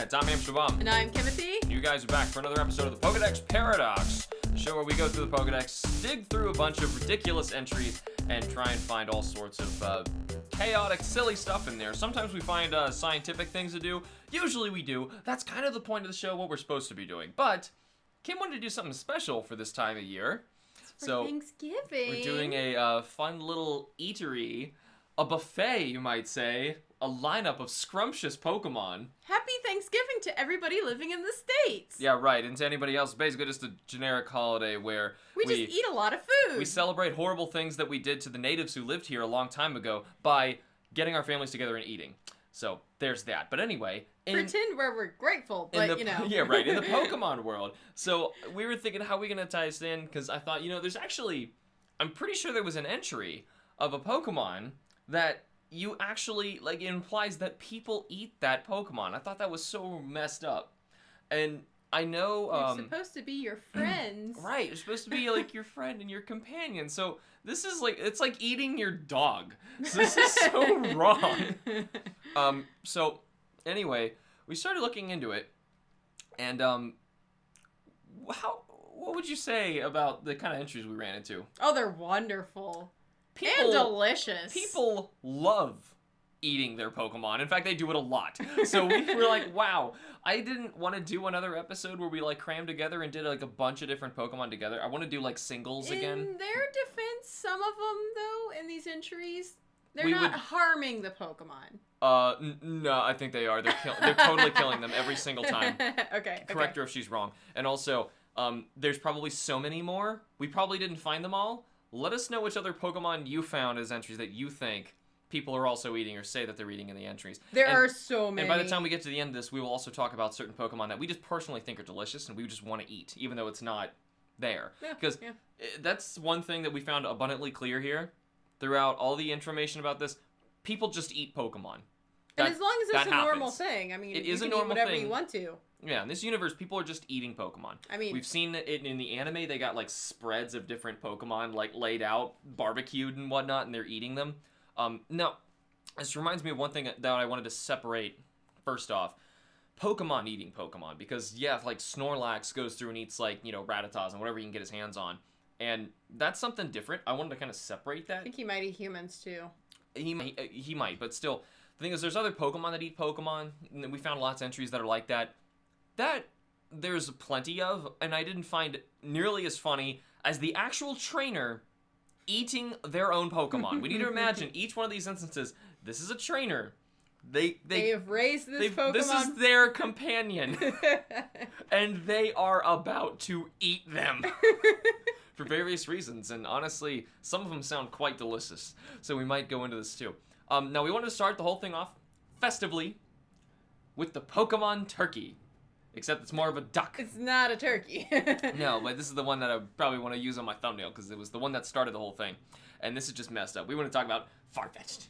Pokeheads. I'm HamsterBomb. And I'm Timothy. You guys are back for another episode of the Pokedex Paradox, a show where we go through the Pokedex, dig through a bunch of ridiculous entries, and try and find all sorts of chaotic, silly stuff in there. Sometimes we find scientific things to do. Usually we do. That's kind of the point of the show, what we're supposed to be doing. But Kim wanted to do something special for this time of year. It's for Thanksgiving. We're doing a fun little eatery, a buffet, you might say, a lineup of scrumptious Pokemon. Happy Thanksgiving to everybody living in the States. Yeah, right. And to anybody else, basically just a generic holiday where we just eat a lot of food. We celebrate horrible things that we did to the natives who lived here a long time ago by getting our families together and eating. So there's that. But anyway, pretend where we're grateful, but you know. Yeah, right. In the Pokemon world. So we were thinking, how are we going to tie this in? Because I thought, there's actually, I'm pretty sure there was an entry of a Pokemon that you actually, it implies that people eat that Pokemon. I thought that was so messed up. And I know... You're supposed to be your friends. Right, you're supposed to be, your friend and your companion. So this is, it's like eating your dog. So this is so wrong. So, anyway, we started looking into it. And, what would you say about the kind of entries we ran into? Oh, they're wonderful. And delicious. People love eating their Pokemon. In fact, they do it a lot. So we were like, wow, I didn't want to do another episode where we crammed together and did a bunch of different Pokemon together. I want to do singles again. In their defense, some of them though, in these entries, they're not harming the Pokemon. No, I think they are. They're totally killing them every single time. Okay. Correct her if she's wrong. And also, there's probably so many more. We probably didn't find them all. Let us know which other Pokemon you found as entries that you think people are also eating or say that they're eating in the entries. There are so many. And by the time we get to the end of this, we will also talk about certain Pokemon that we just personally think are delicious and we just want to eat, even though it's not there. Because that's one thing that we found abundantly clear here throughout all the information about this. People just eat Pokemon. And as long as it's a normal thing. I mean, it you is can a normal eat whatever thing. you want to. Yeah, in this universe, people are just eating Pokemon. I mean... We've seen it in the anime. They got, spreads of different Pokemon, laid out, barbecued and whatnot, and they're eating them. Now, this reminds me of one thing that I wanted to separate, first off. Pokemon eating Pokemon. Because, Snorlax goes through and eats, Rattatas and whatever he can get his hands on. And that's something different. I wanted to kind of separate that. I think he might eat humans, too. He might, but still... The thing is, there's other Pokemon that eat Pokemon, and we found lots of entries that are like that. That there's plenty of, and I didn't find nearly as funny as the actual trainer eating their own Pokemon. We need to imagine each one of these instances. This is a trainer. They have raised this Pokemon. This is their companion, and they are about to eat them for various reasons. And honestly, some of them sound quite delicious. So we might go into this too. Now, we wanted to start the whole thing off festively with the Pokemon turkey. Except it's more of a duck. It's not a turkey. No, but this is the one that I probably want to use on my thumbnail because it was the one that started the whole thing. And this is just messed up. We want to talk about Farfetch'd.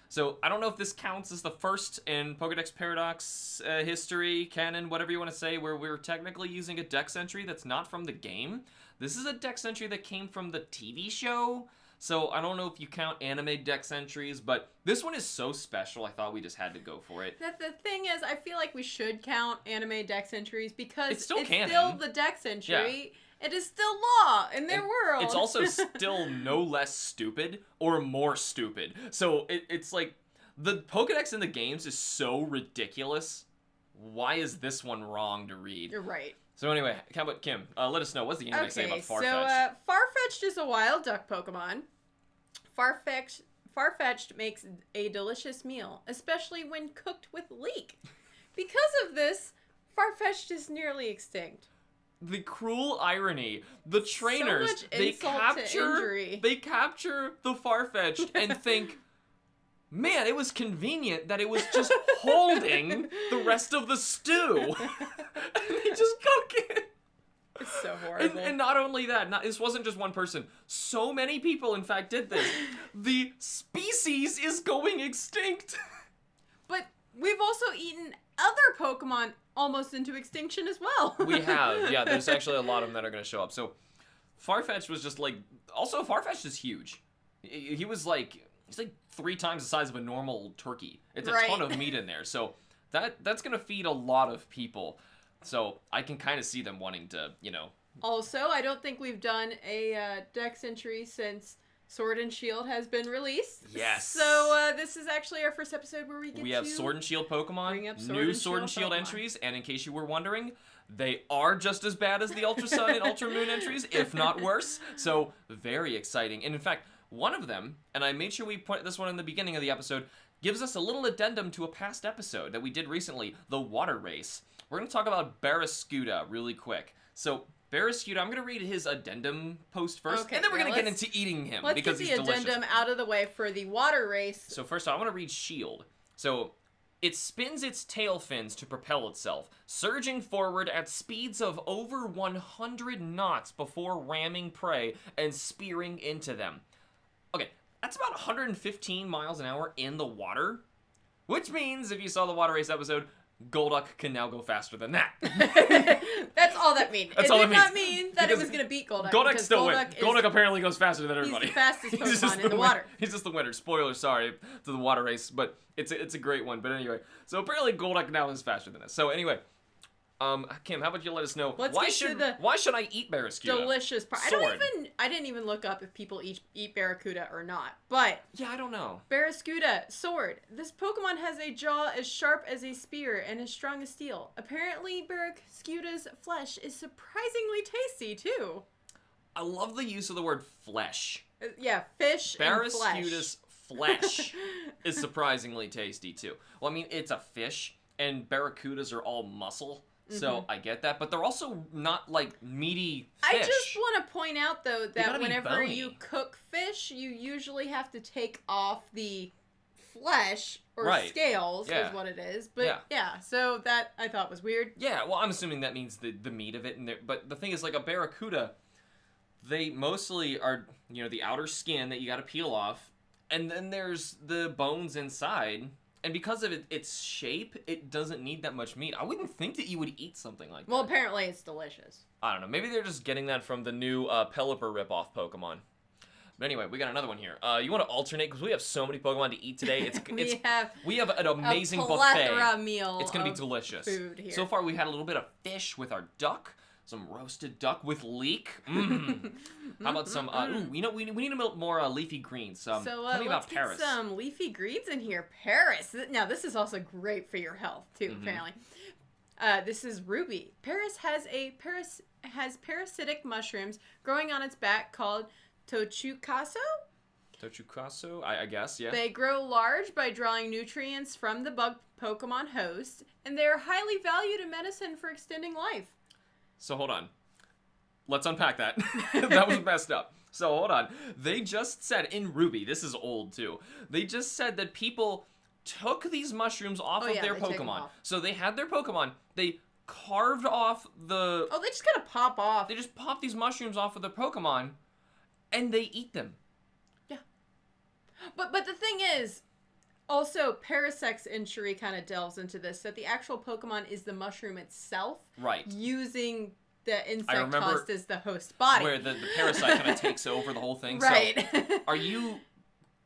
So, I don't know if this counts as the first in Pokedex Paradox history, canon, whatever you want to say, where we're technically using a dex entry that's not from the game. This is a dex entry that came from the TV show. So, I don't know if you count anime dex entries, but this one is so special, I thought we just had to go for it. The thing is, I feel like we should count anime dex entries because it's still the dex entry. Yeah. It is still law in their world. It's also still no less stupid or more stupid. So, it's the Pokedex in the games is so ridiculous. Why is this one wrong to read? You're right. So anyway, how about Kim? Let us know. What's the anime say about Farfetch'd? So, Farfetch'd is a wild duck Pokemon. Farfetch'd makes a delicious meal, especially when cooked with leek. Because of this, Farfetch'd is nearly extinct. The cruel irony. The trainers, so much insult to injury. They capture the Farfetch'd and think, man, it was convenient that it was just holding the rest of the stew. And they just cook it. It's so horrible. And not only that, this wasn't just one person. So many people, in fact, did this. The species is going extinct. But we've also eaten other Pokemon almost into extinction as well. We have. Yeah, there's actually a lot of them that are going to show up. So Farfetch'd was just also Farfetch'd is huge. He's 3 times the size of a normal turkey. It's a ton of meat in there. So that's gonna feed a lot of people. So I can kind of see them wanting to, Also, I don't think we've done a Dex entry since Sword and Shield has been released. Yes. So this is actually our first episode where we have Sword and Shield Pokemon, bring up new Sword and Shield Pokemon. entries, and in case you were wondering, they are just as bad as the Ultra Sun and Ultra Moon entries, if not worse. So very exciting. And in fact, one of them, and I made sure we put this one in the beginning of the episode, gives us a little addendum to a past episode that we did recently, the Water Race. We're going to talk about Barraskewda really quick. So Barraskewda, I'm going to read his addendum post first, and then we're going to get into eating him because he's delicious. Let's get the addendum out of the way for the Water Race. So first I want to read Shield. So it spins its tail fins to propel itself, surging forward at speeds of over 100 knots before ramming prey and spearing into them. Okay, that's about 115 miles an hour in the water, which means if you saw the Water Race episode, Golduck can now go faster than that. That's all that means. That's it all did that not means. mean that Because it was going to beat Golduck. Golduck because still wins. Golduck Golduck apparently goes faster than everybody. He's the fastest He's just Pokemon in the water. He's just the winner. Spoiler, sorry, to the Water Race, but it's a great one. But anyway, so apparently Golduck now is faster than us. So anyway, Kim, how about you let us know why should I eat Barraskewda? Delicious part. I didn't even look up if people eat Barracuda or not. But yeah, I don't know. Barraskewda, sword. This Pokemon has a jaw as sharp as a spear and as strong as steel. Apparently, Barraskewda's flesh is surprisingly tasty too. I love the use of the word flesh. Yeah, fish and flesh. Barraskewda's flesh is surprisingly tasty too. Well, I mean, it's a fish, and Barracudas are all muscle. So I get that, but they're also not like meaty fish. I just want to point out though that whenever bony. you cook fish, you usually have to take off the flesh or scales is what it is. But yeah, so that I thought was weird. Yeah, well, I'm assuming that means the meat of it. But the thing is, like a Barracuda, they mostly are, the outer skin that you got to peel off, and then there's the bones inside. And because of its shape, it doesn't need that much meat. I wouldn't think that you would eat something like that. Well, apparently it's delicious. I don't know. Maybe they're just getting that from the new Pelipper ripoff Pokemon. But anyway, we got another one here. You want to alternate? Because we have so many Pokemon to eat today. We have an amazing buffet. Meal it's going to be delicious. Food here. So far, we had a little bit of fish with our duck. Some roasted duck with leek. How about some? We need more leafy greens. Tell me about Paris. Let's get some leafy greens in here. Paris. Now this is also great for your health too. Apparently, this is Ruby. Paris has parasitic mushrooms growing on its back called Tochukaso. Tochukaso, I guess, yeah. They grow large by drawing nutrients from the bug Pokemon host, and they are highly valued in medicine for extending life. So hold on. Let's unpack that. That was messed up. So hold on. They just said in Ruby, this is old too. They just said that people took these mushrooms off of their Pokemon. So they had their Pokemon. They carved off the... Oh, they just kind of pop off. They just pop these mushrooms off of their Pokemon, and they eat them. Yeah. But the thing is, also, Parasec's entry kind of delves into this, that the actual Pokemon is the mushroom itself. Right. Using the insect host as the host body. Where the parasite kind of takes over the whole thing. Right. So, are you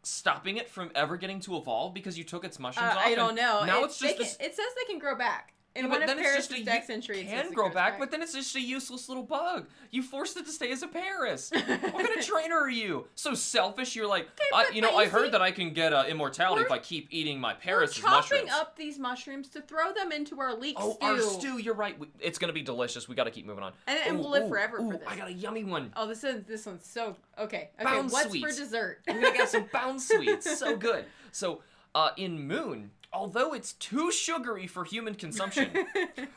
stopping it from ever getting to evolve because you took its mushrooms off? I don't know. Now it's just it says they can grow back. And one of Paris' Dex entries can grow back, but then it's just a useless little bug. You forced it to stay as a Paris. What kind of trainer are you? So selfish. You're like, I heard that I can get immortality if I keep eating my Paris mushrooms. We're chopping up these mushrooms to throw them into our leek stew. Oh, our stew. You're right. It's gonna be delicious. We got to keep moving on. And we'll live forever for this. I got a yummy one. Oh, this one's so okay. Bound what's sweets. for dessert? We're gonna get some bound sweets. So good. So in Moon, although it's too sugary for human consumption, I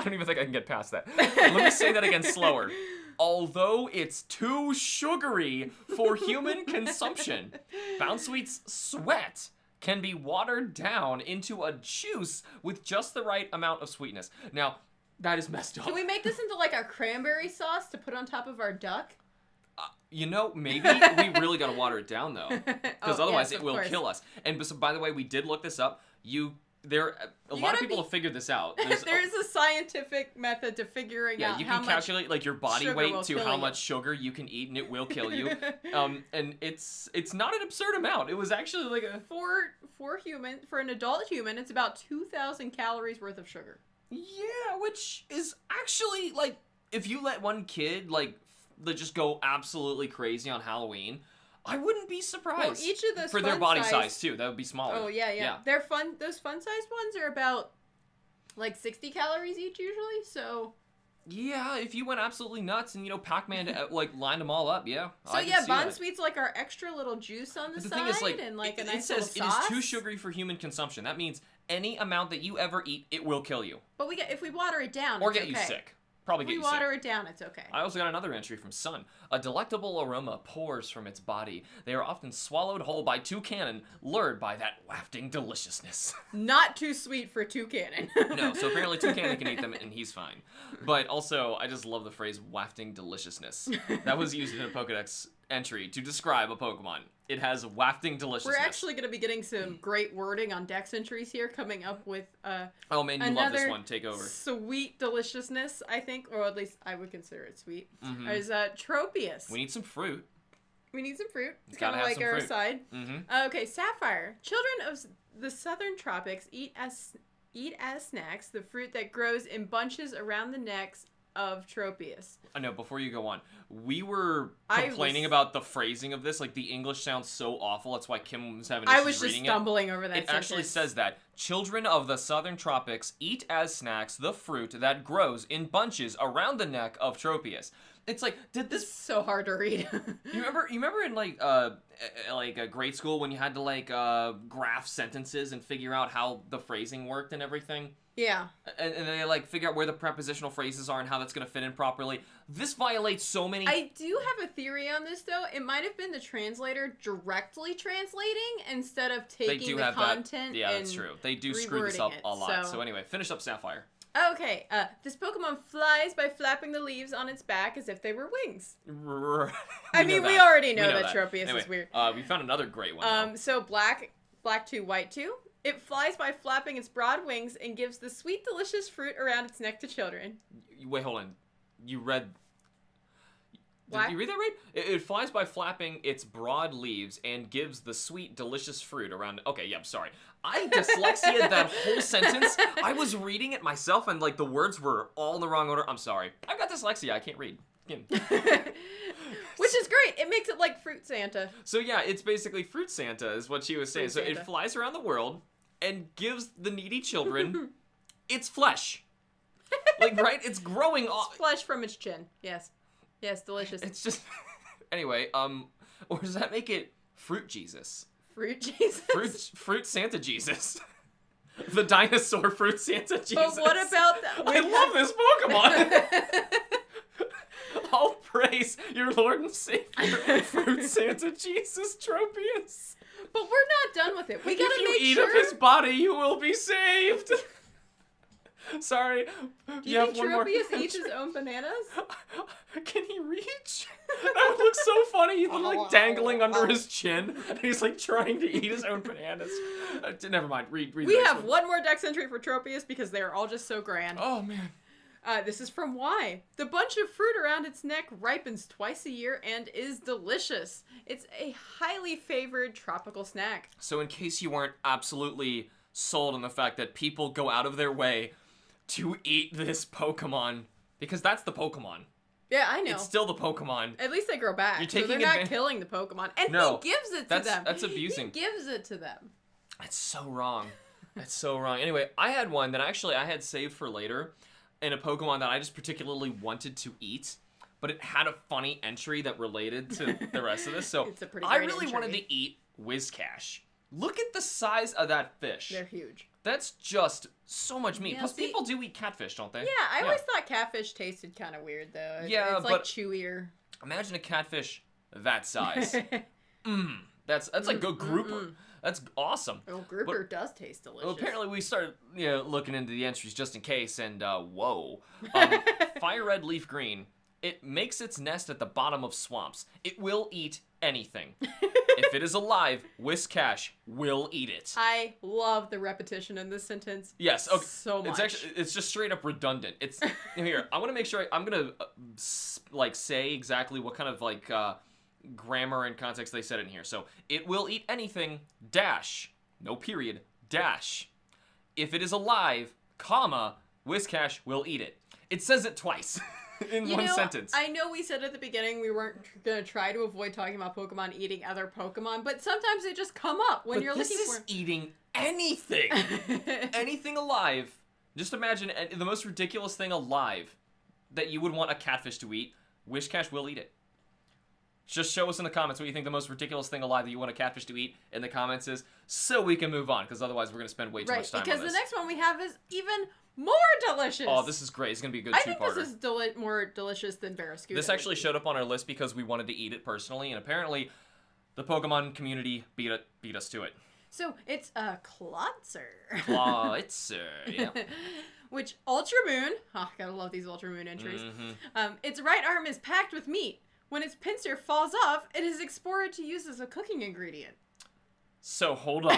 don't even think I can get past that. Let me say that again slower. Although it's too sugary for human consumption, Bound Sweet's sweat can be watered down into a juice with just the right amount of sweetness. Now, that is messed up. Can we make this into like a cranberry sauce to put on top of our duck? Maybe we really got to water it down, though. Because otherwise it will kill us. And by the way, we did look this up. You a lot of people have figured this out. There's a scientific method to figuring out you how can calculate like your body weight to how you. much sugar you can eat, and it will kill you. And it's not an absurd amount. It was actually like a for an adult human, it's about 2,000 calories worth of sugar. Yeah, which is actually like if you let one kid like just go absolutely crazy on Halloween, I wouldn't be surprised. Well, each of those for their body size too, that would be smaller. Oh yeah. They're fun. Those fun-sized ones are about like 60 calories each usually. So yeah, if you went absolutely nuts and Pac-Man like lined them all up, yeah. So yeah, Bon Sweets like our extra little juice on the side, thing is, like, and like a it nice says little sauce. It is too sugary for human consumption. That means any amount that you ever eat, it will kill you. But if we water it down, or it's get okay. you sick. Probably get you sick. If we water it down, it's okay. I also got another entry from Sun. A delectable aroma pours from its body. They are often swallowed whole by toucanen, lured by that wafting deliciousness. Not too sweet for toucanen. No, so apparently toucanen can eat them and he's fine. But also, I just love the phrase wafting deliciousness. That was used in a Pokedex entry to describe a Pokemon. It has wafting deliciousness. We're actually going to be getting some great wording on Dex entries here, coming up with oh man, you love this one. Take over. Sweet deliciousness, I think, or at least I would consider it sweet. Mm-hmm. Is Tropius. We need some fruit. It's kind of like our side. Mm-hmm. Okay, Sapphire. Children of the southern tropics eat as snacks the fruit that grows in bunches around the necks of Tropius. I know, before you go on, we were complaining about the phrasing of this. Like, the English sounds so awful. That's why Kim was having issues reading it. I was just stumbling over that sentence. It actually says that. Children of the southern tropics eat as snacks the fruit that grows in bunches around the neck of Tropius. It's like, did this... It's so hard to read. You remember in, like grade school when you had to, like, graph sentences and figure out how the phrasing worked and everything? Yeah. And they, like, figure out where the prepositional phrases are and how that's going to fit in properly. This violates so many... I do have a theory on this, though. It might have been the translator directly translating instead of taking the content Yeah, that's true. They do screw this up a lot. So anyway, finish up Sapphire. Okay, this Pokemon flies by flapping the leaves on its back as if they were wings. We already know that Tropius is weird. We found another great one. So black 2, white 2. It flies by flapping its broad wings and gives the sweet, delicious fruit around its neck to children. Wait, hold on. You read... What? Did you read that right? It flies by flapping its broad leaves and gives the sweet, delicious fruit around... Okay, yeah, I'm sorry. I dyslexia'd that whole sentence. I was reading it myself and, like, the words were all in the wrong order. I'm sorry. I've got dyslexia. I can't read. Which is great. It makes it like Fruit Santa. So, yeah, it's basically Fruit Santa is what she was saying. So it flies around the world and gives the needy children its flesh. Like, right? It's growing off... It's flesh from its chin. Yes. Yes, delicious. It's just... Anyway, or does that make it Fruit Jesus? Fruit Jesus? Fruit Santa Jesus. The dinosaur Fruit Santa Jesus. But what about that? I love this Pokemon! All praise your Lord and Savior, Fruit Santa Jesus Tropius. But we're not done with it. We gotta make sure... If you eat of his body, you will be saved. Sorry. Do you think Tropius eats his own bananas? Can he reach? That would look so funny. He's like dangling under his chin. And he's like trying to eat his own bananas. Never mind. Read we have one more Dex entry for Tropius because they are all just so grand. Oh, man. This is from Y. The bunch of fruit around its neck ripens twice a year and is delicious. It's a highly favored tropical snack. So in case you weren't absolutely sold on the fact that people go out of their way to eat this Pokemon, because that's the Pokemon. Yeah, I know. It's still the Pokemon. At least they grow back. You're taking so they're not killing the Pokemon. And he gives it to them. That's abusing. He gives it to them. That's so wrong. That's so wrong. Anyway, I had one that actually I had saved for later, and a Pokemon that I just particularly wanted to eat, but it had a funny entry that related to the rest of this. So it's a pretty I great really entry. wanted to eat Whiscash. Look at the size of that fish. They're huge. That's just so much meat. Yeah, Plus, people do eat catfish, don't they? Yeah, I always thought catfish tasted kind of weird, though. Yeah, it's like chewier. Imagine a catfish that size. That's like a grouper. That's awesome. Oh, grouper does taste delicious. Well, apparently we started looking into the entries just in case, and whoa. Fire red leaf green. It makes its nest at the bottom of swamps. It will eat anything. If it is alive, Whiscash will eat it. I love the repetition in this sentence. Yes, okay. So much. It's just straight up redundant. It's here. I want to make sure I'm gonna like say exactly what kind of like grammar and context they said in here. So it will eat anything. Dash, no period. Dash. If it is alive, comma, Whiscash will eat it. It says it twice. In one sentence. I know we said at the beginning we weren't going to try to avoid talking about Pokemon eating other Pokemon, but sometimes they just come up when you're looking for... this is eating anything. Anything alive. Just imagine the most ridiculous thing alive that you would want a catfish to eat. Whiscash will eat it. Just show us in the comments what you think the most ridiculous thing alive that you want a catfish to eat in the comments is, so we can move on, because otherwise we're going to spend way too much time on this. Because the next one we have is even more delicious. Oh, this is great. It's going to be a good two-parter. I think this is more delicious than Barraskewda. This actually showed up on our list because we wanted to eat it personally, and apparently the Pokemon community beat us to it. So, it's a Klotzer. Klotzer, yeah. Which, Ultra Moon, gotta love these Ultra Moon entries. Its right arm is packed with meat. When its pincer falls off, it is exported to use as a cooking ingredient. So, hold on.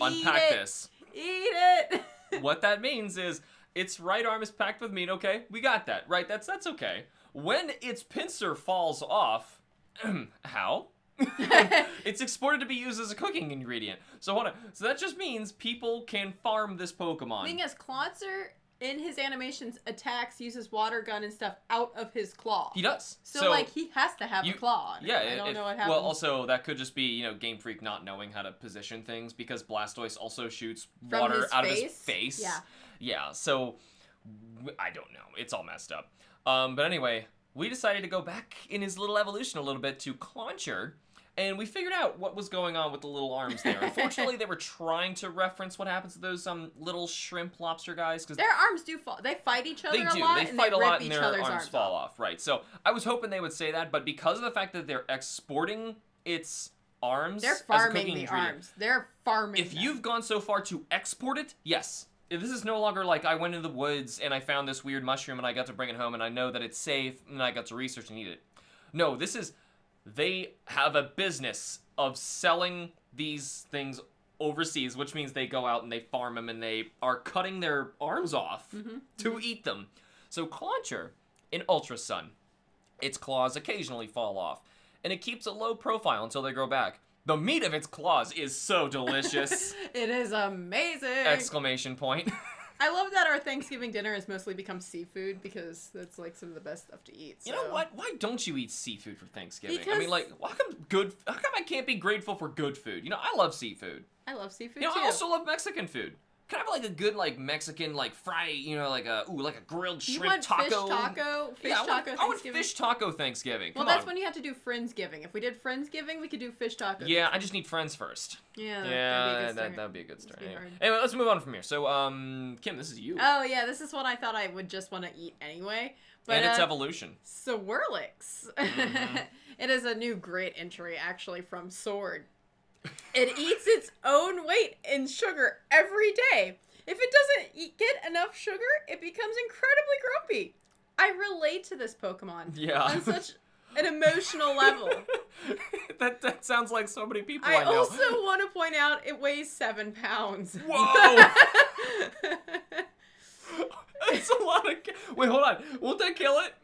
Unpack this. Eat it! What that means is its right arm is packed with meat. Okay, we got that. Right, that's okay. When its pincer falls off, how? It's exported to be used as a cooking ingredient. So hold on. So that just means people can farm this Pokemon. The thing is, Klotzer in his animations attacks, uses water gun and stuff out of his claw. He does. So like, he has to have a claw on it. Yeah, I don't know what happens. Well, also, that could just be, Game Freak not knowing how to position things, because Blastoise also shoots water out of his face. Yeah. Yeah, so, I don't know. It's all messed up. But anyway, we decided to go back in his little evolution a little bit to Clauncher, and we figured out what was going on with the little arms there. Unfortunately, they were trying to reference what happens to those little shrimp lobster guys. Cause their arms do fall. They fight each other a lot. They fight a lot and their arms fall off. Right. So I was hoping they would say that, but because of the fact that they're exporting its arms, they're farming the arms. They're farming. If you've gone so far to export it, yes. This is no longer like I went into the woods and I found this weird mushroom and I got to bring it home and I know that it's safe and I got to research and eat it. No, this is... They have a business of selling these things overseas, which means they go out and they farm them and they are cutting their arms off to eat them. So Clauncher in Ultra Sun, its claws occasionally fall off, and it keeps a low profile until they grow back. The meat of its claws is so delicious. It is amazing! Exclamation point. I love that our Thanksgiving dinner has mostly become seafood, because that's like some of the best stuff to eat. So. You know what? Why don't you eat seafood for Thanksgiving? Because... I mean, like, how come I can't be grateful for good food? I love seafood. I love seafood too. I also love Mexican food. Can I have like a good Mexican fry, like a grilled shrimp taco? Fish taco? I want fish taco Thanksgiving. Well, that's when you have to do Friendsgiving. If we did Friendsgiving, we could do fish taco. Yeah, I just need friends first. Yeah, that'd be a good start. Anyway, let's move on from here. So, Kim, this is you. Oh yeah, this is what I thought I would just want to eat anyway. But, and its evolution. Swirlix. It is a new great entry actually from Sword. It eats its own weight in sugar every day. If it doesn't get enough sugar, it becomes incredibly grumpy. I relate to this Pokemon on such an emotional level. That sounds like so many people I know. I also want to point out it weighs 7 pounds. Whoa! That's a lot of... Wait, hold on. Won't that kill it?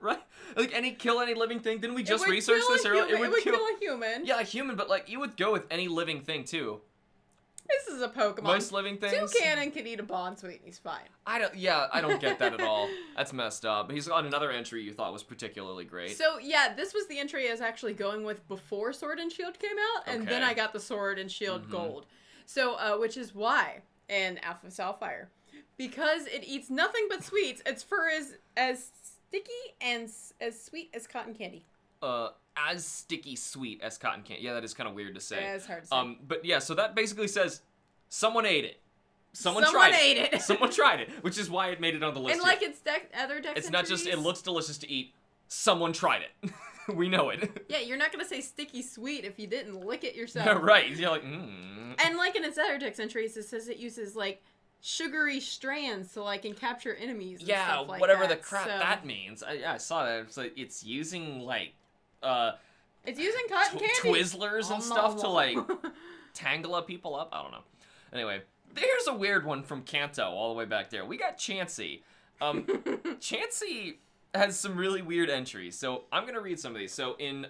Right? Like, kill any living thing? Didn't we just research this earlier? It would kill a human. Yeah, a human, but, you would go with any living thing, too. This is a Pokemon. Most living things? Toucannon can eat a Bonsweet and he's fine. I don't get that at all. That's messed up. He's got another entry you thought was particularly great. So, yeah, this was the entry I was actually going with before Sword and Shield came out, and then I got the Sword and Shield Gold. So, which is why, in Alpha Sapphire, because it eats nothing but sweets, its fur is as sticky and as sweet as cotton candy. As sticky sweet as cotton candy. Yeah, that is kind of weird to say. Yeah, it's hard to say. But yeah, so that basically says someone ate it. Someone tried it. Someone tried it, which is why it made it on the list. And like its other Dex it's not just it looks delicious to eat. Someone tried it. We know it. Yeah, you're not gonna say sticky sweet if you didn't lick it yourself. Right. You're like, And like in its other Dex entries, it says it uses like sugary strands to like capture enemies. And stuff like whatever that. the crap that means. I saw that. It's like it's using like It's using cotton candy. Twizzlers and stuff to, like, tangle people up. I don't know. Anyway, here's a weird one from Kanto all the way back there. We got Chansey. Chansey has some really weird entries. So I'm going to read some of these. So in,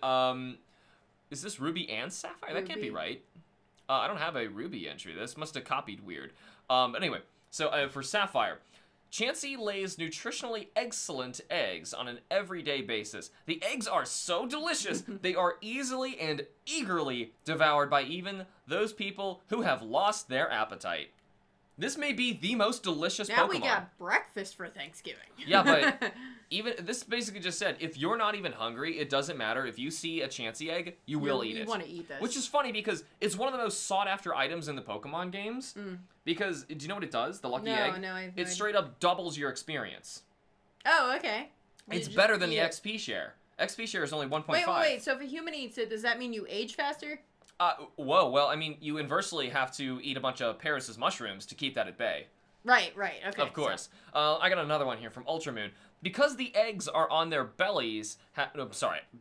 is this Ruby and Sapphire? That can't be right. I don't have a Ruby entry. This must have copied weird. Anyway, so for Sapphire, Chansey lays nutritionally excellent eggs on an everyday basis. The eggs are so delicious, they are easily and eagerly devoured by even those people who have lost their appetite. This may be the most delicious Pokemon. Now we got breakfast for Thanksgiving. Yeah, but even this basically just said, if you're not even hungry, it doesn't matter. If you see a Chansey egg, you will eat it. You want to eat this. Which is funny because it's one of the most sought after items in the Pokemon games. Because, do you know what it does? The Lucky Egg? No, I have it straight up doubles your experience. Oh, okay. It's better than the XP share. XP share is only 1.5. Wait. So if a human eats it, does that mean you age faster? Whoa. Well, I mean, you inversely have to eat a bunch of Paris's mushrooms to keep that at bay. Right. Okay. Of course. So. I got another one here from Ultramoon. Because the eggs are on their bellies...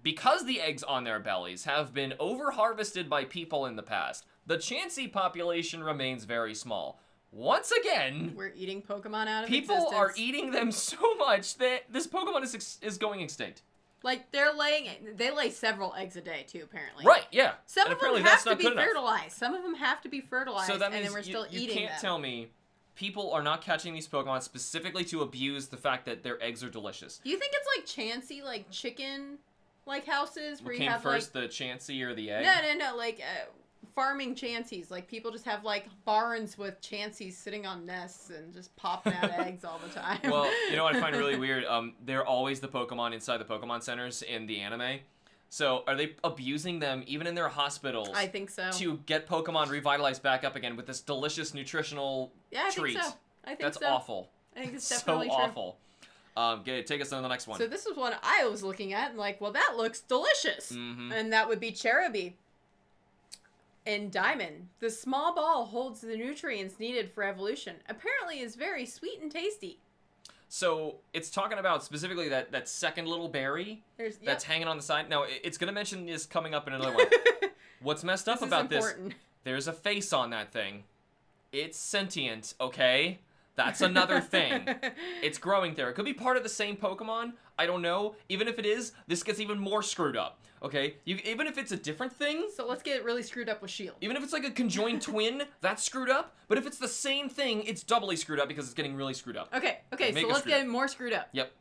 Because the eggs on their bellies have been over-harvested by people in the past, the Chansey population remains very small. Once again... We're eating Pokemon out of people existence. are eating them so much that this Pokemon is going extinct. Like, they lay several eggs a day, too, apparently. Right, yeah. Some of them have to be fertilized. Some of them have to be fertilized, so that means and then we're still eating them. You can't tell me people are not catching these Pokemon specifically to abuse the fact that their eggs are delicious. Do you think it's like Chansey, like chicken-like houses where what you have first, the Chansey or the egg? No, like farming Chanseys. Like people just have like barns with Chanseys sitting on nests and just popping out eggs all the time. Well, you know what I find really weird? They're always the Pokemon inside the Pokemon centers in the anime. So are they abusing them even in their hospitals? I think so. To get Pokemon revitalized back up again with this delicious nutritional treat. I think so. That's awful. I think it's definitely so true. Awful. Take us on the next one. So this was one I was looking at and like, well, that looks delicious. And that would be Cherubi. In Diamond, the small ball holds the nutrients needed for evolution. Apparently is very sweet and tasty. So it's talking about specifically that second little berry that's hanging on the side. Now, it's going to mention this coming up in another one. What's messed up about this? There's a face on that thing. It's sentient, okay? That's another thing. It's growing there. It could be part of the same Pokemon. I don't know. Even if it is, this gets even more screwed up. Okay? Even if it's a different thing. So let's get really screwed up with Shield. Even if it's like a conjoined twin, that's screwed up. But if it's the same thing, it's doubly screwed up because it's getting really screwed up. Okay, so let's get more screwed up. Yep.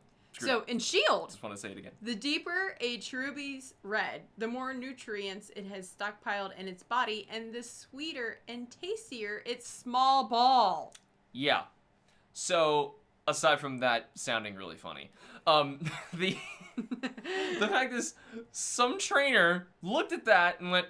So in Shield, just want to say it again. The deeper a Cherubi's red, the more nutrients it has stockpiled in it's body, and the sweeter and tastier its small ball. Yeah. So aside from that sounding really funny, the fact is, some trainer looked at that and went,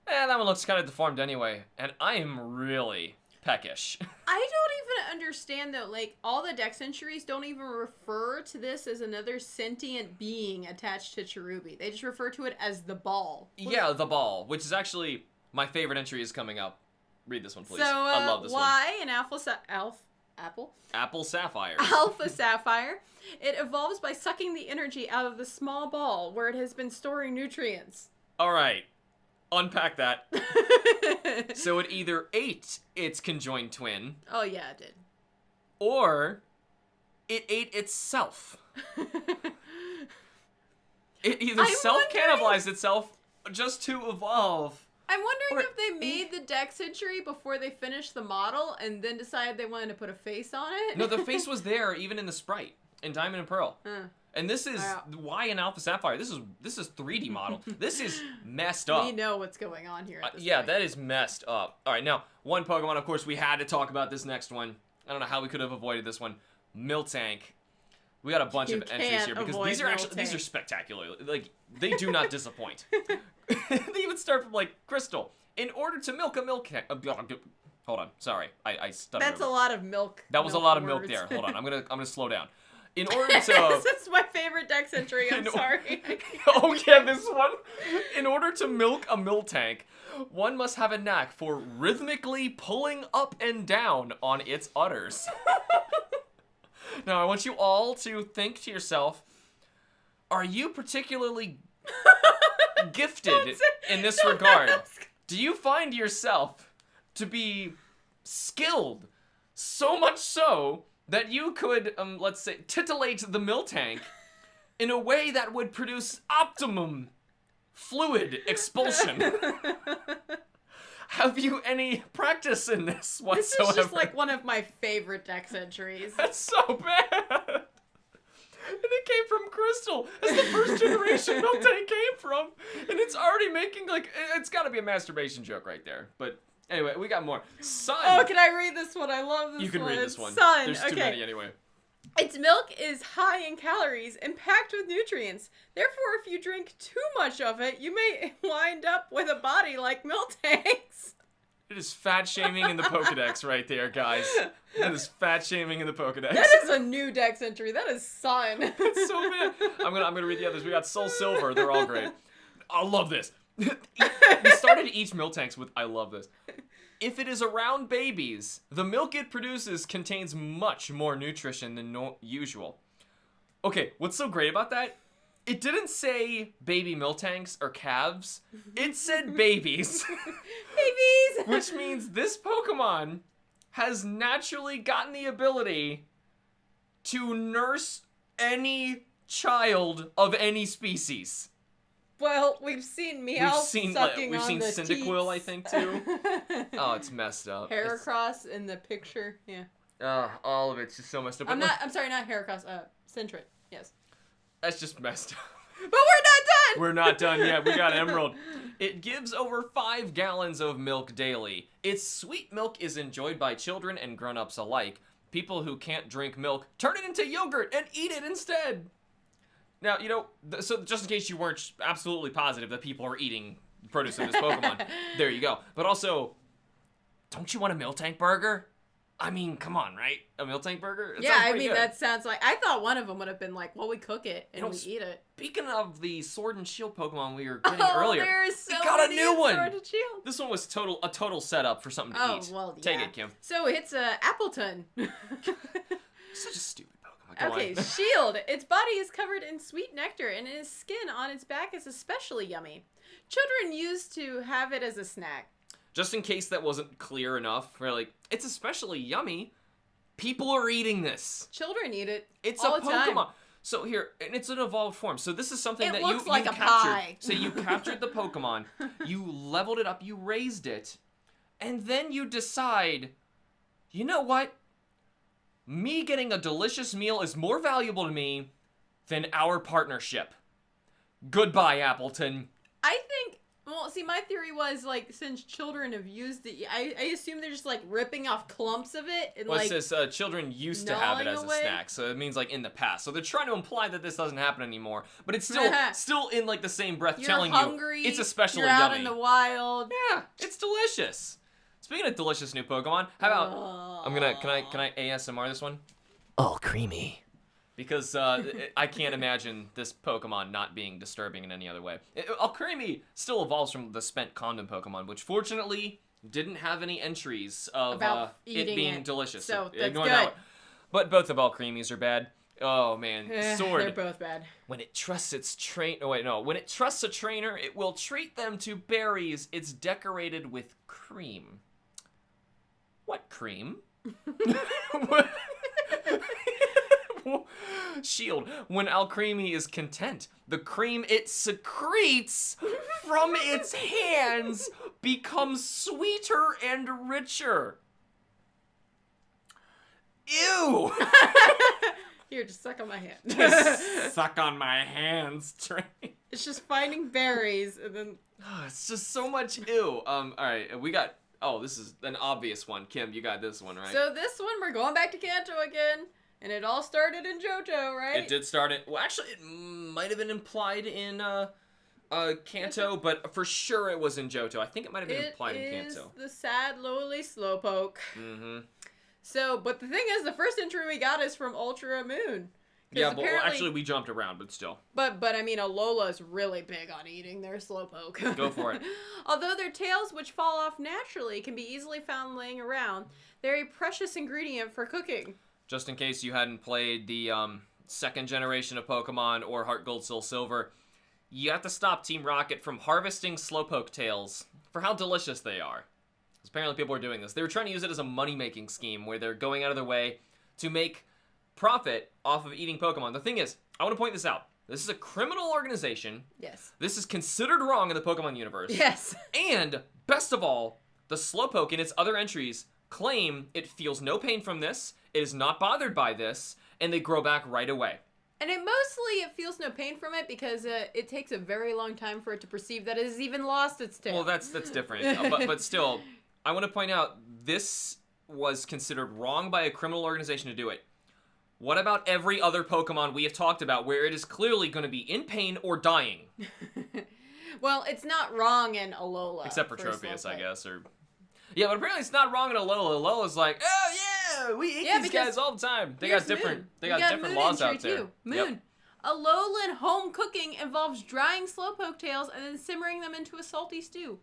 that one looks kind of deformed anyway, and I am really peckish. I don't even understand, though, like, all the Dex entries don't even refer to this as another sentient being attached to Cherubi. They just refer to it as the ball. Yeah, the ball, which is actually my favorite entry is coming up. Read this one, please. So, I love this one. why an Apple Sapphires. Alpha Sapphire. It evolves by sucking the energy out of the small ball where it has been storing nutrients. All right. Unpack that. So it either ate its conjoined twin. Oh, yeah, it did. Or it ate itself. It either self-cannibalized itself just to evolve. I'm wondering if they made the Dex entry before they finished the model and then decided they wanted to put a face on it. No, the face was there even in the sprite in Diamond and Pearl. And this is why in Alpha Sapphire. This is 3D model. This is messed up. We know what's going on here. Yeah, that is messed up. All right, now one Pokemon. Of course, we had to talk about this next one. I don't know how we could have avoided this one. Miltank. We got a bunch of entries here because these are spectacular. Like they do not disappoint. They even start from like Crystal. In order to milk a milk. Hold on, sorry, I stuttered. That's a lot of milk. That was a lot of milk there. Hold on, I'm gonna slow down. In order to this is my favorite Dex entry. I'm sorry. Oh yeah, this one. In order to milk a Miltank, one must have a knack for rhythmically pulling up and down on its udders. Now I want you all to think to yourself: are you particularly gifted in this regard? Do you find yourself to be skilled so much so that you could, let's say, titillate the Miltank in a way that would produce optimum fluid expulsion? Have you any practice in this whatsoever? This is just like one of my favorite dex entries. That's so bad. And it came from Crystal. That's the first generation Miltank came from. And it's already making, like, it's got to be a masturbation joke right there. But anyway, we got more. Sun. Oh, can I read this one? I love this one. You can read this one. Sun. There's too many anyway. Its milk is high in calories and packed with nutrients. Therefore, if you drink too much of it, you may wind up with a body like Miltank's. It is fat shaming in the Pokedex right there, guys. That is fat shaming in the Pokedex. That is a new dex entry. That is Sun. It's so bad. I'm gonna read the others. We got Soul Silver. They're all great. I love this. We started each Miltanks with I love this. If it is around babies, the milk it produces contains much more nutrition than usual. Okay, what's so great about that? It didn't say baby Miltanks or calves. It said babies. Babies! Which means this Pokemon has naturally gotten the ability to nurse any child of any species. Well, we've seen Meowth sucking we've on seen the Cyndaquil, teats. I think, too. Oh, it's messed up. Heracross in the picture, yeah. All of it's just so messed up. I'm sorry, not Heracross, Sentret, yes. That's just messed up. But we're not done! We're not done yet. We got Emerald. It gives over 5 gallons of milk daily. Its sweet milk is enjoyed by children and grown-ups alike. People who can't drink milk turn it into yogurt and eat it instead. Now, you know, so just in case you weren't absolutely positive that people are eating produce of this Pokemon, there you go. But also, don't you want a Miltank burger? I mean, come on, right? A Miltank burger? Yeah, I mean, that sounds like... I thought one of them would have been like, well, we cook it and we eat it. Speaking of the Sword and Shield Pokemon we were getting earlier, there's so we got a many new one! Sword and Shield. This one was a total setup for something to eat. Well, yeah. Take it, Kim. So it's Appleton. Such a stupid Pokemon. Okay, Shield. Its body is covered in sweet nectar, and its skin on its back is especially yummy. Children used to have it as a snack. Just in case that wasn't clear enough, we're like, it's especially yummy. People are eating this. Children eat it. It's all a the Pokemon. time. So here, and it's an evolved form. So this is something that looks you like a captured. pie. So you captured the Pokemon, you leveled it up, you raised it, and then you decide, you know what? Me getting a delicious meal is more valuable to me than our partnership. Goodbye, Appleton. I think, well, see, my theory was, like, since children have used it, I assume they're just, like, ripping off clumps of it. And, well, like, it says children used to have it as away. a snack, so it means, like, in the past. So they're trying to imply that this doesn't happen anymore, but it's still in, like, the same breath telling hungry, you it's especially you're out yummy. in the wild. Yeah, it's delicious. Speaking of delicious new Pokemon, how about can I ASMR this one? All creamy. Because I can't imagine this Pokemon not being disturbing in any other way. Alcremie still evolves from the spent condom Pokemon, which fortunately didn't have any entries of it being delicious. So that's ignore good. that one. But both of Alcremies are bad. Oh man, Sword. They're both bad. When it trusts when it trusts a trainer, it will treat them to berries. It's decorated with cream. What cream? What? Shield. When Alcremie is content, the cream it secretes from its hands becomes sweeter and richer. Ew! Here, just suck on my hand. Just suck on my hands, Train. It's just finding berries and then... It's just so much ew. Alright, we got... Oh, this is an obvious one. Kim, you got this one, right? So this one, we're going back to Kanto again. And it all started in Johto, right? It did start it. Well, actually, it might have been implied in Kanto, but for sure it was in Johto. I think it might have been implied in Kanto. It is the sad, lowly Slowpoke. Mm-hmm. So, but the thing is, the first entry we got is from Ultra Moon. Yeah, but actually we jumped around, but still. But I mean, Alola's really big on eating their Slowpoke. Go for it. Although their tails, which fall off naturally, can be easily found laying around, they're a precious ingredient for cooking. Just in case you hadn't played the second generation of Pokemon or Heart Gold, Soul Silver, you have to stop Team Rocket from harvesting Slowpoke tails for how delicious they are. Because apparently people are doing this. They were trying to use it as a money-making scheme where they're going out of their way to make profit off of eating Pokemon. The thing is, I want to point this out. This is a criminal organization. Yes. This is considered wrong in the Pokemon universe. Yes. And, best of all, the Slowpoke in its other entries claim it feels no pain from this, it is not bothered by this, and they grow back right away. And it feels no pain from it because it takes a very long time for it to perceive that it has even lost its tail. Well, that's different. But still, I want to point out, this was considered wrong by a criminal organization to do it. What about every other Pokemon we have talked about where it is clearly going to be in pain or dying? Well, it's not wrong in Alola. Except for Tropius, I guess. Yeah, but apparently it's not wrong in Alola. Alola's like, oh yeah, we eat these guys all the time. They got different laws out there. Too. Moon. Yep. Alolan home cooking involves drying Slowpoke tails and then simmering them into a salty stew.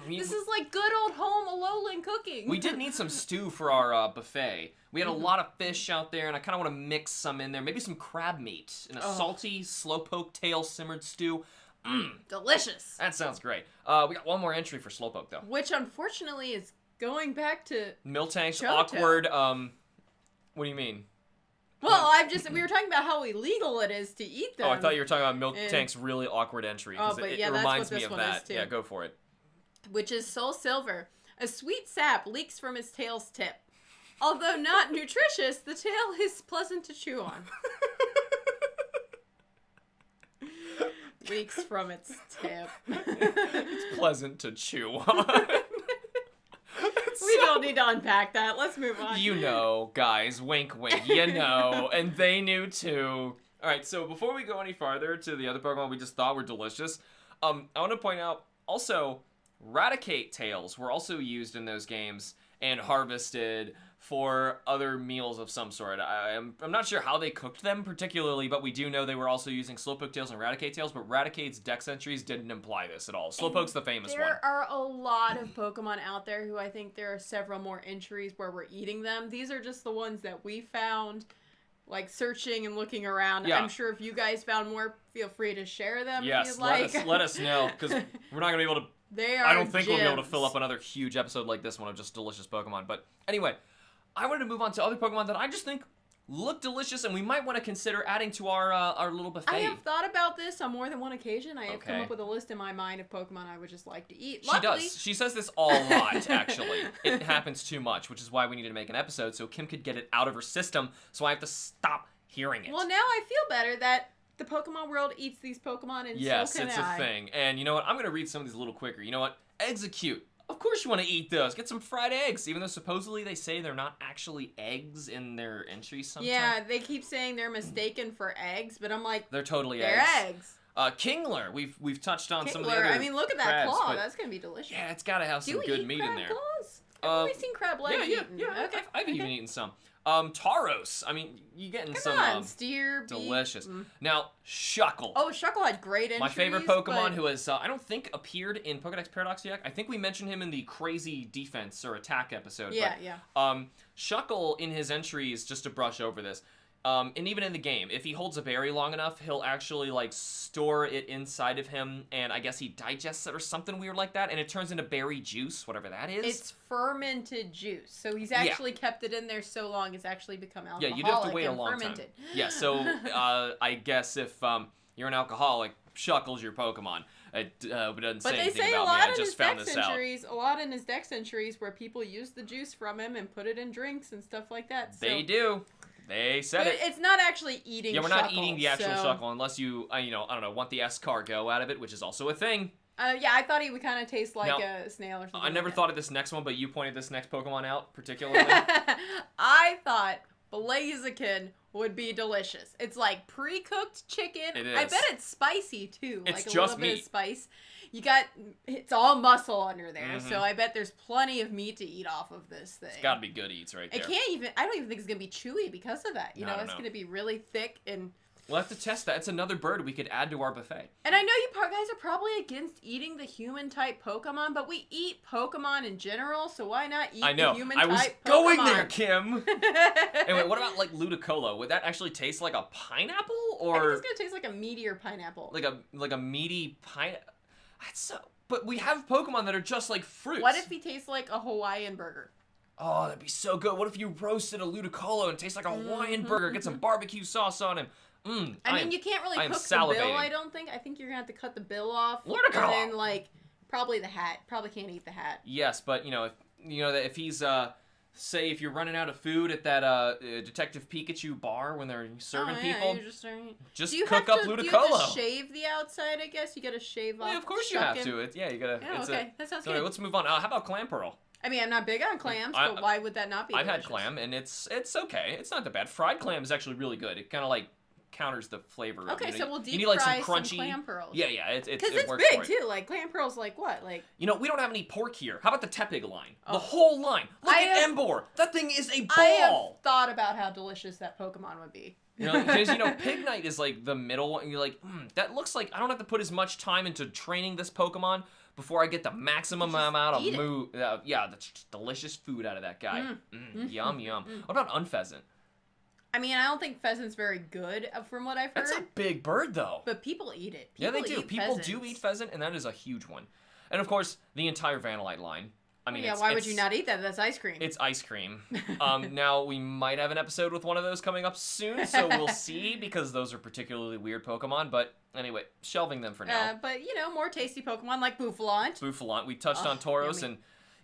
This is like good old home Alolan cooking. We did need some stew for our buffet. We had a lot of fish out there, and I kind of want to mix some in there. Maybe some crab meat in a salty Slowpoke tail simmered stew. Delicious. That sounds great. We got one more entry for Slowpoke, though. Which, unfortunately, is going back to Miltank's Johto. awkward, what do you mean? Well, we were talking about how illegal it is to eat them. Oh, I thought you were talking about Miltank's really awkward entry. Oh, but it reminds me of that. Yeah, go for it. Which is Soul Silver. A sweet sap leaks from its tail's tip. Although not nutritious, the tail is pleasant to chew on. Leaks from its tip. It's pleasant to chew on. We don't need to unpack that. Let's move on. You know, guys, wink, wink. You know, and they knew too. All right, so before we go any farther to the other Pokemon we just thought were delicious, I want to point out also, Raticate tails were also used in those games and harvested for other meals of some sort. I'm not sure how they cooked them particularly, but we do know they were also using Slowpoke tails and Raticate tails, but Raticate's dex entries didn't imply this at all. Slowpoke's the famous one. There are a lot of Pokemon out there who I think there are several more entries where we're eating them. These are just the ones that we found, like searching and looking around. Yeah. I'm sure if you guys found more, feel free to share them if you'd like. Let us know, because we're not going to be able to... I don't think we'll be able to fill up another huge episode like this one of just delicious Pokemon. But anyway, I wanted to move on to other Pokemon that I just think look delicious, and we might want to consider adding to our little buffet. I have thought about this on more than one occasion. I have come up with a list in my mind of Pokemon I would just like to eat. She does. She says this a lot, actually. It happens too much, which is why we needed to make an episode so Kim could get it out of her system, so I have to stop hearing it. Well, now I feel better that the Pokemon world eats these Pokemon, and yes, so can it's a thing. And you know what? I'm going to read some of these a little quicker. You know what? Execute. Of course you want to eat those. Get some fried eggs, even though supposedly they say they're not actually eggs in their entries sometimes. Yeah, they keep saying they're mistaken for eggs, but I'm like... They're totally eggs. Kingler. We've touched on some of the other other I mean, look at that crabs, claw. That's going to be delicious. Yeah, it's got to have some good meat in there. Claws? I've only seen crab legs eaten. Yeah. Okay. I've even eaten some. Tauros. I mean, you getting some steer, delicious. Now, Shuckle. Oh, Shuckle had great entries. My favorite Pokemon who has, I don't think, appeared in Pokedex Paradox yet. I think we mentioned him in the crazy defense or attack episode. Yeah. Shuckle in his entries, just to brush over this, and even in the game, if he holds a berry long enough, he'll actually, like, store it inside of him, and I guess he digests it or something weird like that, and it turns into berry juice, whatever that is. It's fermented juice, so he's actually kept it in there so long it's actually become alcoholic. Yeah, you'd have to wait a long time. Yeah, so I guess if you're an alcoholic, Shuckle's your Pokemon. It doesn't say anything about me. I just found this out. A lot in his dex entries where people use the juice from him and put it in drinks and stuff like that. So. They do. They said it. It's not actually eating. Yeah, we're not eating the actual Shuckle unless you, I don't know, want the escargot out of it, which is also a thing. Yeah, I thought he would kind of taste like a snail or something. I never thought of this next one, but you pointed this next Pokemon out particularly. I thought Blaziken would be delicious. It's like pre-cooked chicken. It is. I bet it's spicy too. It's like just a little meat. bit of spice. It's all muscle under there, so I bet there's plenty of meat to eat off of this thing. It's gotta be good eats right there. I don't even think it's gonna be chewy because of that. You know, it's gonna be really thick and We'll have to test that. It's another bird we could add to our buffet. And I know you guys are probably against eating the human-type Pokemon, but we eat Pokemon in general, so why not eat the human-type Pokemon? I was going there, Kim! Anyway, what about, like, Ludicolo? Would that actually taste like a pineapple, or... I think it's gonna taste like a meteor pineapple. Like a meaty pineapple? That's so... But we have Pokemon that are just like fruits. What if he tastes like a Hawaiian burger? Oh, that'd be so good. What if you roasted a Ludicolo and tastes like a Hawaiian burger, get some barbecue sauce on him? I mean, you can't really cook the bill, I don't think. I think you're going to have to cut the bill off. Ludicolo! And then, like, probably the hat. Probably can't eat the hat. Yes, but, if he's, say, if you're running out of food at that Detective Pikachu bar when they're serving people, just cook up Ludicolo. Do you have to shave the outside, I guess? You got to shave off. Yeah, of course you have to. You got to. Oh, okay. That sounds good. Let's move on. How about Clamperl? I mean, I'm not big on clams, but why would that not be I've delicious? had clam, and it's okay. It's not that bad. Fried clam is actually really good. It kind of, like, counters the flavor. Okay, so we'll deep like, fry some clam pearls. Yeah, because it's works big, for too. Like, clam pearls, like, what? Like... we don't have any pork here. How about the Tepig line? Oh. The whole line. Look at Embor. That thing is a ball. I have thought about how delicious that Pokemon would be. Because, Pignite is, like, the middle one. And you're like, that looks like I don't have to put as much time into training this Pokemon before I get the maximum amount of the delicious food out of that guy. Yum, yum. What about Unpheasant? I mean, I don't think pheasant's very good, from what I've heard. That's a big bird, though. But people eat it. They do. People do eat pheasant, and that is a huge one. And, of course, the entire Vanillite line. I mean, why would you not eat that? That's ice cream. It's ice cream. Now, we might have an episode with one of those coming up soon, so we'll see, because those are particularly weird Pokemon. But, anyway, shelving them for now. But, more tasty Pokemon like Bouffalant. Bouffalant. We touched on Tauros, and...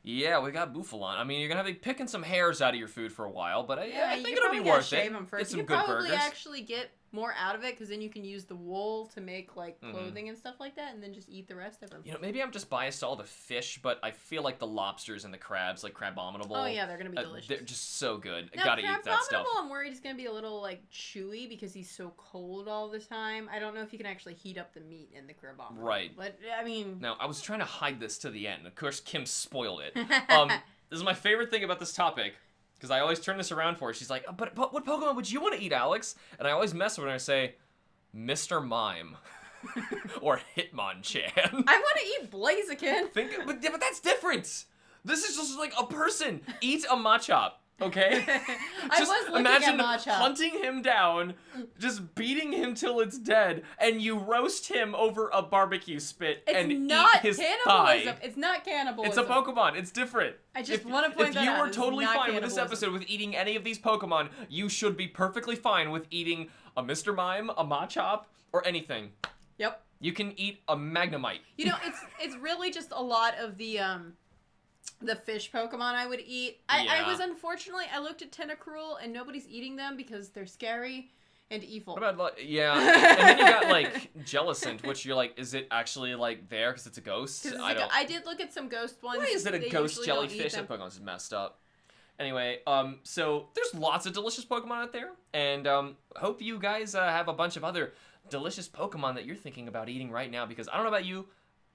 Yeah, we got Bouffalant. I mean, you're going to be picking some hairs out of your food for a while, but I think it'll be worth it. Get some good burgers. You actually get more out of it, because then you can use the wool to make, like, clothing and stuff like that, and then just eat the rest of them. Maybe I'm just biased to all the fish, but I feel like the lobsters and the crabs, like Crabominable. Oh, yeah, they're going to be delicious. They're just so good. Now, Gotta eat that stuff. I'm worried he's going to be a little, like, chewy, because he's so cold all the time. I don't know if you can actually heat up the meat in the Crabominable. Right. But, I mean... Now, I was trying to hide this to the end. Of course, Kim spoiled it. This is my favorite thing about this topic, because I always turn this around for her. She's like, but what Pokemon would you want to eat, Alex? And I always mess with her and I say, Mr. Mime. Or Hitmonchan. I want to eat Blaziken. But that's different. This is just like a person. Eat a Machop. Okay? Just imagine hunting him down, just beating him till it's dead, and you roast him over a barbecue spit and eat his thigh. It's not cannibalism. It's a Pokemon. It's different. I just want to point that out. If you were totally fine with this episode with eating any of these Pokemon, you should be perfectly fine with eating a Mr. Mime, a Machop, or anything. Yep. You can eat a Magnemite. It's really just a lot of the fish Pokemon I would eat. I looked at Tentacruel and nobody's eating them because they're scary and evil. What about, and then you got, like, Jellicent, which you're like, is it actually, like, there because it's a ghost? I did look at some ghost ones. Why is it a ghost jellyfish? That Pokemon's messed up. Anyway, so there's lots of delicious Pokemon out there, and hope you guys have a bunch of other delicious Pokemon that you're thinking about eating right now, because I don't know about you,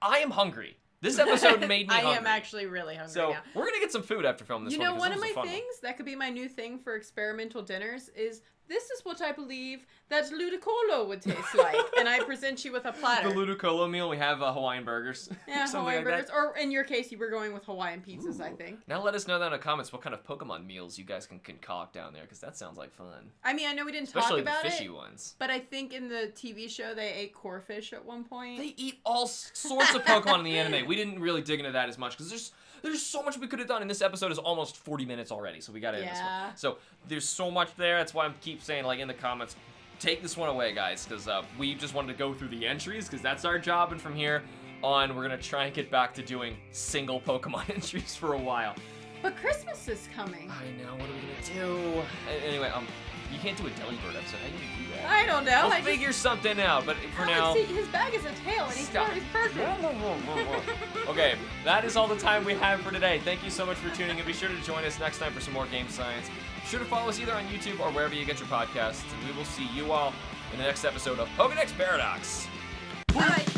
I am hungry. This episode made me hungry. I am actually really hungry now. So, we're going to get some food after filming this one. One of my things, that could be my new thing for experimental dinners, is this is what I believe that Ludicolo would taste like. And I present you with a platter. The Ludicolo meal, we have Hawaiian burgers. Yeah, Hawaiian burgers. Or in your case, you were going with Hawaiian pizzas, I think. Now let us know down in the comments what kind of Pokemon meals you guys can concoct down there, because that sounds like fun. I mean, I know we didn't talk about it. Especially the fishy ones. But I think in the TV show, they ate corfish at one point. They eat all sorts of Pokemon in the anime. We didn't really dig into that as much, because there's so much we could have done, and this episode is almost 40 minutes already, so we gotta end this one. So, there's so much there, that's why I keep saying, like, in the comments, take this one away, guys, because we just wanted to go through the entries, because that's our job, and from here on, we're gonna try and get back to doing single Pokemon entries for a while. But Christmas is coming. I know, what are we gonna do? Anyway, you can't do a Delibird episode, how do you do that? I don't know. We'll figure something out, but for now... See, his bag is a tail, and he's perfect. Okay, that is all the time we have for today. Thank you so much for tuning in. Be sure to join us next time for some more Game Science. Be sure to follow us either on YouTube or wherever you get your podcasts, and we will see you all in the next episode of Pokedex Paradox. Bye.